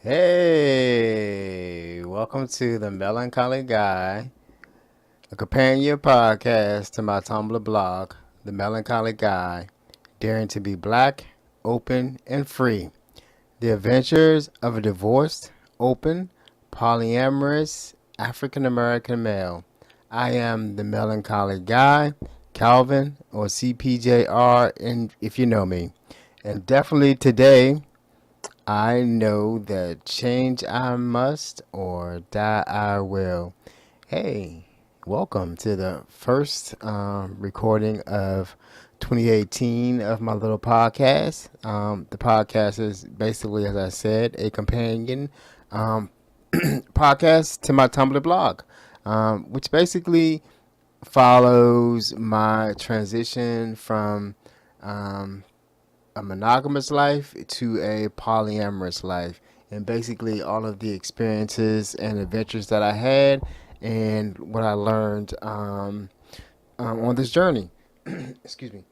Hey, welcome to the Melancholy Guy, a companion podcast to my Tumblr blog, The Melancholy Guy, daring to be black, open, and free. The adventures of a divorced, open, polyamorous African American male. I am the Melancholy Guy, Calvin, or CPJR, and if you know me. And definitely today, I know that change I must or die I will. Hey, welcome to the first recording of 2018 of my little podcast. The podcast is basically, as I said, a companion um, podcast to my Tumblr blog, which basically follows my transition from um, a monogamous life to a polyamorous life, and basically all of the experiences and adventures that I had and what I learned on this journey. Excuse me.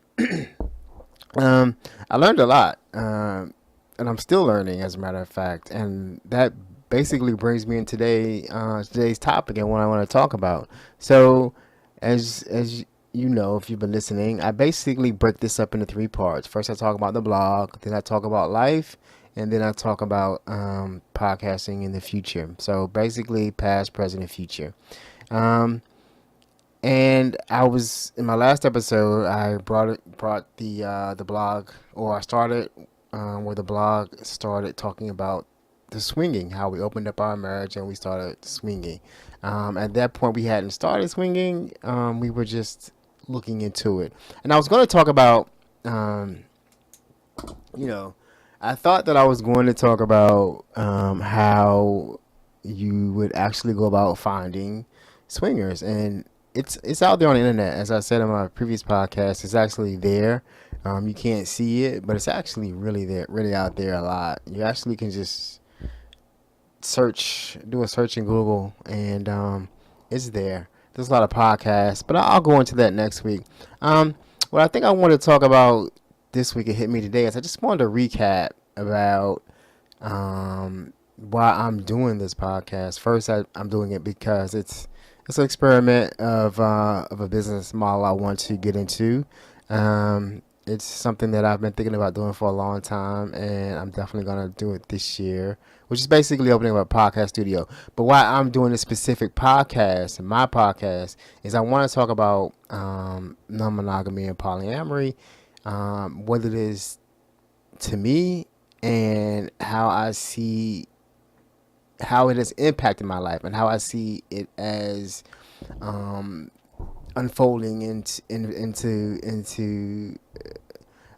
I learned a lot, and I'm still learning, as a matter of fact, and that basically brings me in today's topic and what I want to talk about. So, as you know, if you've been listening, I basically break this up into three parts. First, I talk about the blog, then I talk about life, and then I talk about podcasting in the future. So basically, past, present, and future. Um, and I was in my last episode. I brought the blog, or I started where the blog started talking about the swinging, how we opened up our marriage and we started swinging. At that point, we hadn't started swinging. We were just looking into it, and I was going to talk about, um, you know, I thought that I was going to talk about how you would actually go about finding swingers, and it's out there on the internet. As I said in my previous podcast, it's actually there. You can't see it, but it's actually really there, really out there a lot. You actually can just do a search in Google, and it's there. There's a lot of podcasts, but I'll go into that next week. What I think I want to talk about this week, it hit me today, is I just wanted to recap about why I'm doing this podcast. First, I'm doing it because it's an experiment of a business model I want to get into. It's something that I've been thinking about doing for a long time, and I'm definitely gonna do it this year, which is basically opening up a podcast studio. But why I'm doing this specific podcast, my podcast, is I want to talk about non-monogamy and polyamory, what it is to me, and how it has impacted my life, and how I see it as um, unfolding into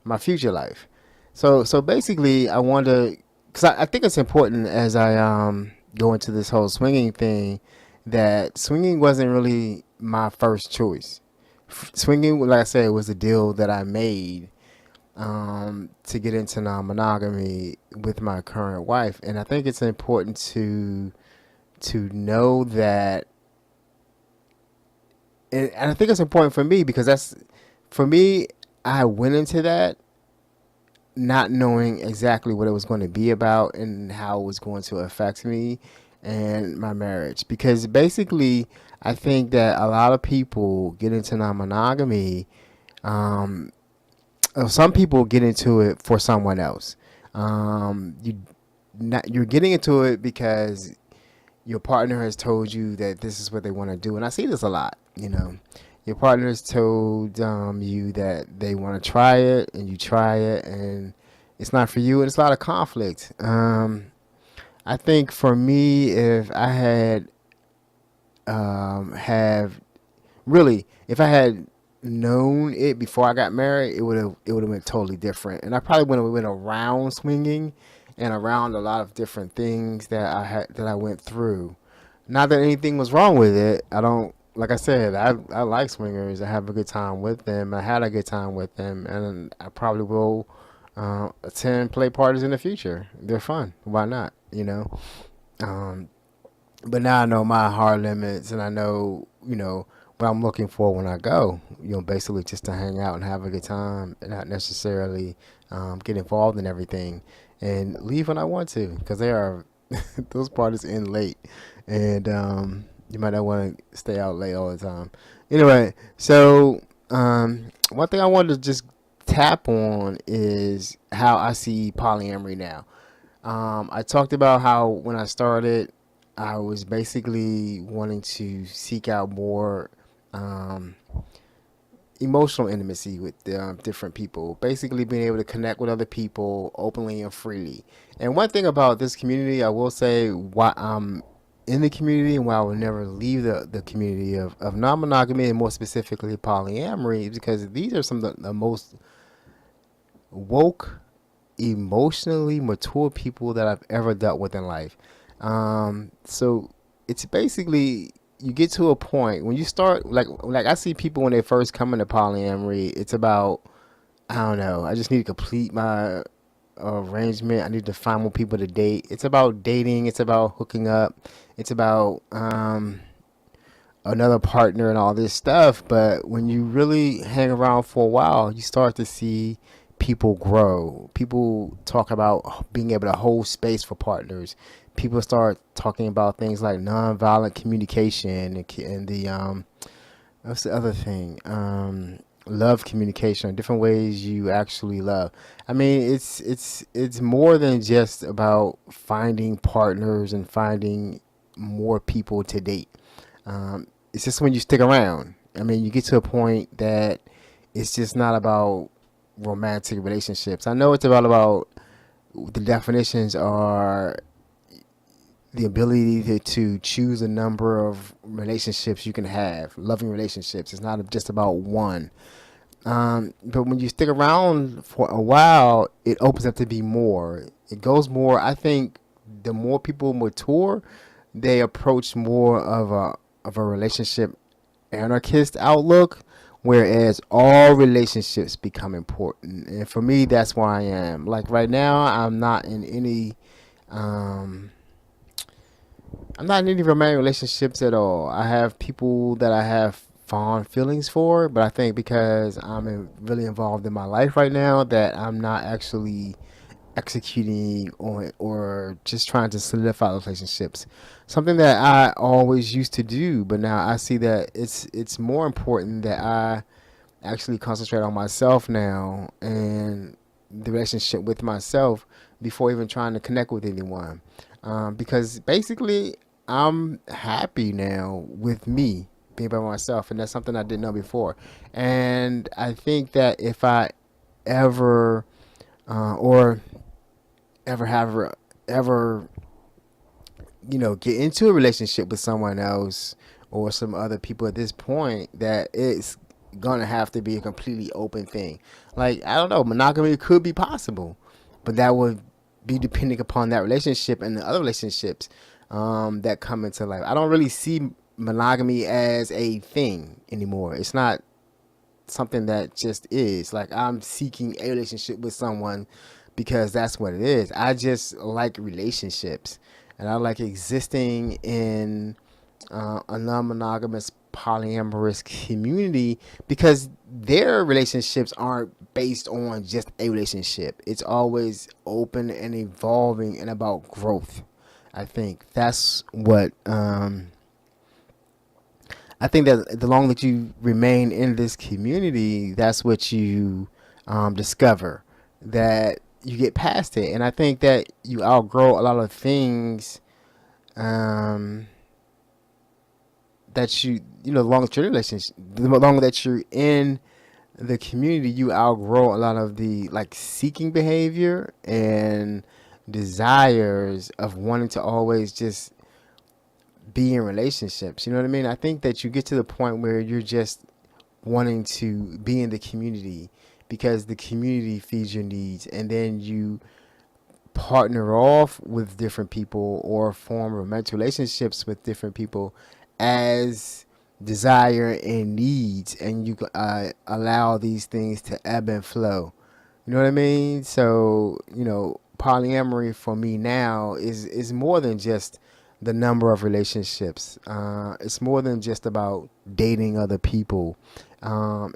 my future life. So basically, I want to, because I think it's important as I go into this whole swinging thing, that swinging wasn't really my first choice. Swinging, like I said, was a deal that I made to get into non-monogamy with my current wife, and I think it's important to know that, and I think it's important for me because that's for me. I went into that not knowing exactly what it was going to be about and how it was going to affect me and my marriage. Because basically, I think that a lot of people get into non-monogamy. Um, some people get into it for someone else. You're getting into it because your partner has told you that this is what they want to do, and I see this a lot. Your partner has told you that they want to try it, and you try it, and it's not for you, and it's a lot of conflict. I think for me, if I had have really, if I had known it before I got married, it would have been totally different, and I probably would have went around swinging and around a lot of different things that I went through. Not that anything was wrong with it. I don't, like I said, I like swingers. I have a good time with them. I had a good time with them, and I probably will attend play parties in the future. They're fun. Why not? Um, but now I know my hard limits, and I know what I'm looking for when I go. Basically just to hang out and have a good time, and not necessarily get involved in everything, and leave when I want to, because there are. Those parties end late, and you might not want to stay out late all the time. Anyway, so one thing I wanted to just tap on is how I see polyamory now. I talked about how when I started, I was basically wanting to seek out more um, emotional intimacy with different people, basically being able to connect with other people openly and freely. And one thing about this community, I will say, why I'm in the community and why I will never leave the community of non-monogamy and more specifically polyamory, is because these are some of the most woke, emotionally mature people that I've ever dealt with in life. So it's basically you get to a point when you start like I see people when they first come into polyamory. It's about I don't know. I just need to complete my arrangement. I need to find more people to date. It's about dating. It's about hooking up. It's about another partner and all this stuff. But when you really hang around for a while, you start to see people grow. People talk about being able to hold space for partners. People start talking about things like nonviolent communication and the what's the other thing? Love communication, different ways you actually love. I mean, it's more than just about finding partners and finding more people to date. It's just when you stick around. I mean, you get to a point that it's just not about romantic relationships. I know it's about the definitions are the ability to choose a number of relationships you can have, loving relationships. It's not just about one. But when you stick around for a while, it opens up to be more. It goes more. I think the more people mature, they approach more of a relationship anarchist outlook, whereas all relationships become important. And for me, that's where I am. Like right now, um, I'm not in any romantic relationships at all. I have people that I have fond feelings for, but I think because really involved in my life right now, that I'm not actually executing on it or just trying to solidify those relationships. Something that I always used to do, but now I see that it's more important that I actually concentrate on myself now and the relationship with myself before even trying to connect with anyone. Because basically, I'm happy now with me being by myself, and that's something I didn't know before. And I think that if I ever or ever have ever get into a relationship with someone else or some other people at this point, that it's gonna have to be a completely open thing. Like I don't know, monogamy could be possible, but that would be depending upon that relationship and the other relationships that come into life. I don't really see monogamy as a thing anymore. It's not something that just is. Like I'm seeking a relationship with someone because that's what it is. I just like relationships, and I like existing in a non-monogamous polyamorous community because their relationships aren't based on just a relationship. It's always open and evolving and about growth. I think that's what I think that the longer that you remain in this community, that's what you discover, that you get past it. And I think that you outgrow a lot of things um, that the longer you're in relationship, the longer that you're in the community, you outgrow a lot of the like seeking behavior and desires of wanting to always just be in relationships. You know what I mean? I think that you get to the point where you're just wanting to be in the community because the community feeds your needs, and then you partner off with different people or form romantic relationships with different people as desire and needs, and you allow these things to ebb and flow. You know what I mean? So polyamory for me now is more than just the number of relationships. It's more than just about dating other people.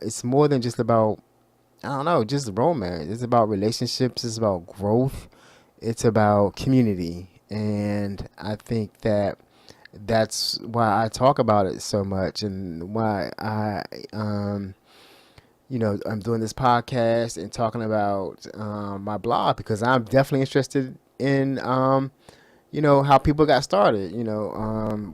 It's more than just about I don't know, just romance. It's about relationships. It's about growth. It's about community. And I think that that's why I talk about it so much, and why I'm doing this podcast and talking about my blog, because I'm definitely interested in how people got started.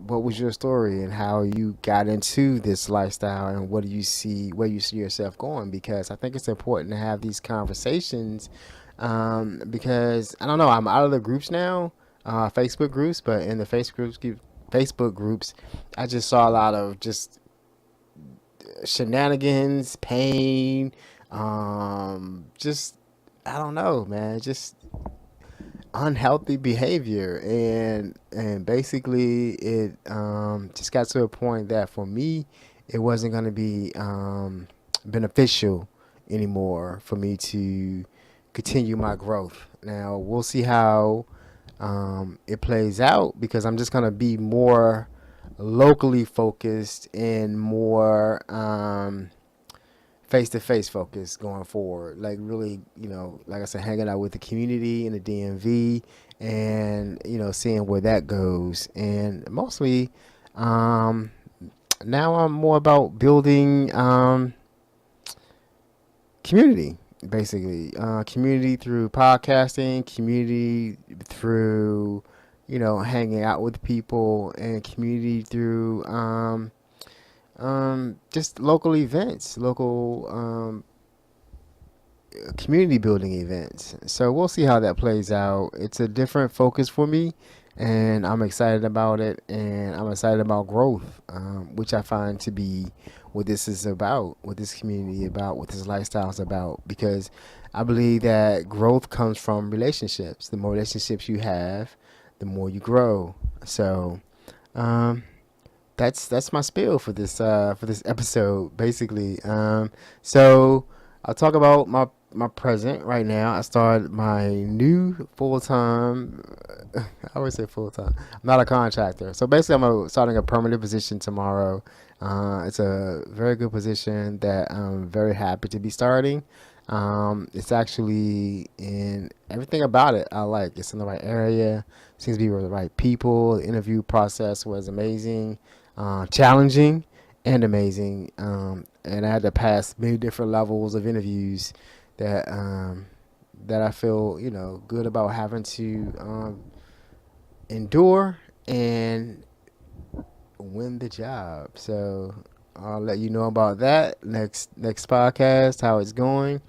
What was your story and how you got into this lifestyle, and what do you see, where you see yourself going? Because I think it's important to have these conversations. Because I don't know, I'm out of the groups now, Facebook groups, but in the Facebook groups, I just saw a lot of just shenanigans, pain, just I don't know, man, just unhealthy behavior, and basically it just got to a point that for me it wasn't going to be beneficial anymore for me to continue my growth. Now we'll see how it plays out, because I'm just going to be more locally focused and more face to face focus going forward. Like really, like I said, hanging out with the community in the DMV, and seeing where that goes. And mostly, now I'm more about building community. Basically, community through podcasting, community through hanging out with people, and community through just local events, local community building events. So we'll see how that plays out. It's a different focus for me, and I'm excited about it, and I'm excited about growth, which I find to be what this is about, what this community about, what this lifestyle is about. Because I believe that growth comes from relationships. The more relationships you have, the more you grow. So that's my spiel for this episode, basically. So I'll talk about my present right now. I started my new full time. I always say full time. I'm not a contractor, so basically starting a permanent position tomorrow. It's a very good position that I'm very happy to be starting. It's actually in everything about it I like. It's in the right area. Seems to be with the right people. The interview process was amazing, challenging, and amazing. And I had to pass many different levels of interviews that I feel good about having to endure and win the job. So I'll let you know about that next podcast, how it's going.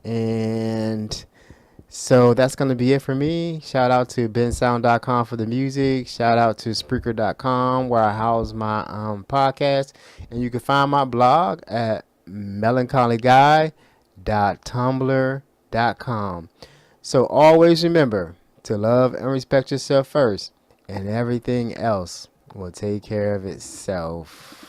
And so that's going to be it for me. Shout out to bensound.com for the music. Shout out to Spreaker.com, where I house my podcast. And you can find my blog at melancholyguy.tumblr.com. So always remember to love and respect yourself first, and everything else will take care of itself.